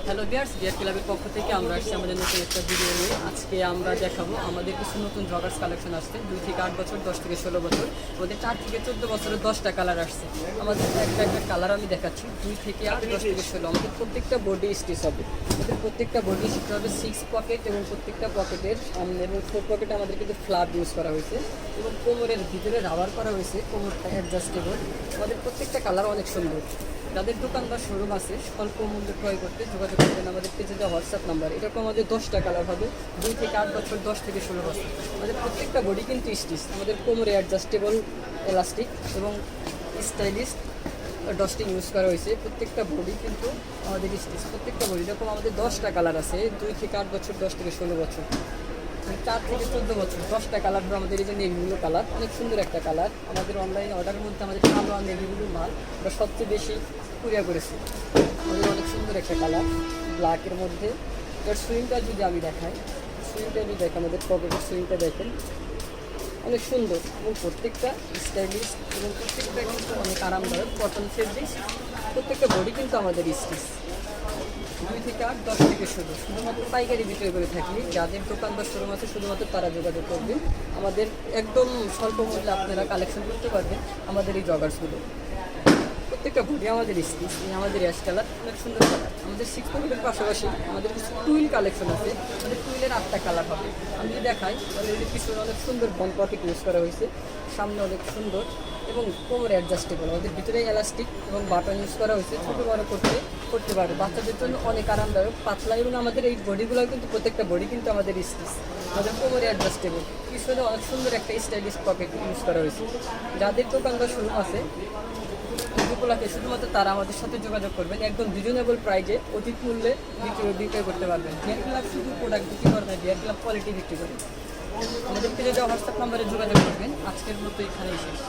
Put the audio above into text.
Hello viewers, deer ক্লাবের পক্ষ থেকে আমরা আসছি আমাদের নতুন একটা ভিডিও নিয়ে। আজকে আমরা দেখাবো আমাদের কিছু নতুন জগার্স কালেকশন আসছে। 2 থেকে 8 বছর, 10 থেকে 16 বছর, আমাদের 4 থেকে 14 বছরের 10টা কালার আসছে। আমাদের একটা কালার আমি দেখাচ্ছি, 2 থেকে 8, 10 থেকে 16। আমাদের প্রত্যেকটা বডি স্টিচ হবে, আমাদের প্রত্যেকটা বডি স্টিচ হবে 6 পকেট এবং প্রত্যেকটা পকেটের সামনে এবং 4 পকেটে আমাদের কিন্তু ফ্লাপ ইউজ করা হয়েছে এবং কোমরের ভিতরে রাবার করা হয়েছে, কোমরটা অ্যাডজাস্টেবল। আমাদের প্রত্যেকটা কালার অনেক সুন্দর। যাদের দোকান বা শোরুম আছে স্বল্প মূল্যে ক্রয় করতে যোগাযোগ করবেন আমাদের পেজে দেওয়া হোয়াটসঅ্যাপ নাম্বার। এরকম আমাদের 10টা কালার হবে, 2 থেকে 8 বছর, 10 থেকে 16 বছর। আমাদের প্রত্যেকটা বডি কিন্তু স্টিচ, আমাদের কোমরে অ্যাডজাস্টেবল এলাস্টিক এবং স্টাইলিশ ডস্টিং ইউজ করা হয়েছে। প্রত্যেকটা বডি কিন্তু আমাদের স্টিচ, প্রত্যেকটা বডি। এরকম আমাদের 10টা কালার আছে, 2 থেকে 8 বছর, 10 থেকে 16 বছর, 4 থেকে 14 বছর। 10টা কালার আমাদের এই যে নেভিগুলো কালার, অনেক সুন্দর একটা কালার। আমাদের অনলাইন অর্ডারের মধ্যে আমাদের কালো আর নেভিগুলো মাল আমরা সবচেয়ে বেশি কুরিয়ার করেছি। আমাদের অনেক সুন্দর একটা কালার ব্ল্যাকের মধ্যে। এর সুইংটা যদি আমি দেখাই, সুইংটা যদি দেখেন, আমাদের পকেটের সুইংটা দেখেন অনেক সুন্দর এবং প্রত্যেকটা স্টাইলিশ এবং প্রত্যেকটা কিন্তু অনেক আরামদায়ক কটন ফেব্রিক। প্রত্যেকটা বডি কিন্তু আমাদের স্টিচ। 2 থেকে 8, 10 থেকে 16 শুধুমাত্র পাইকারি বিক্রয় করে থাকি। যাদের দোকান বা শোরুম আছে শুধুমাত্র তারা যোগাযোগ করবেন। আমাদের একদম স্বল্প মূল্যে আপনারা কালেকশন করতে পারবেন আমাদের এই জগার্সগুলো। প্রত্যেকটা বডি আমাদের স্টিচ, আমাদের অ্যাশ কালার অনেক সুন্দর কালার। আমাদের 6 পকেটের পাশাপাশি আমাদের কিছু টুইল কালেকশন আছে। আমাদের টুইলের 8টা কালার হবে। আমি যদি দেখাই, আমাদের পিছনে অনেক সুন্দর বন পকেট ইউজ করা হয়েছে, সামনে অনেক সুন্দর এবং কোমরে অ্যাডজাস্টেবল। আমাদের ভিতরে এলাস্টিক এবং বাটন ইউজ করা হয়েছে, ছোটো বড় করতে পারবে। বাচ্চাদের জন্য অনেক আরামদায়ক, পাতলা। এবং আমাদের এই বডিগুলো কিন্তু প্রত্যেকটা বডি কিন্তু আমাদের স্টিচ, আমাদের কোমরে অ্যাডজাস্টেবল। পিছনে অনেক সুন্দর একটা স্টাইলিশ পকেট ইউজ করা হয়েছে। যাদের দোকান বা শোরুম আছে উপলক্ষে শুধুমাত্র তারা আমাদের সাথে যোগাযোগ করবেন। একদম রিজনেবল প্রাইজে অধিক মূল্যে বিক্রয় করতে পারবেন। ডিয়ার ক্লাব শুধু প্রোডাক্ট বিক্রি করে না, ডিয়ার ক্লাব কোয়ালিটি বিক্রি করে। আমাদেরকে যদি হোয়াটসঅ্যাপ নাম্বারে যোগাযোগ করবেন। আজকের মতো এখানেই শেষ।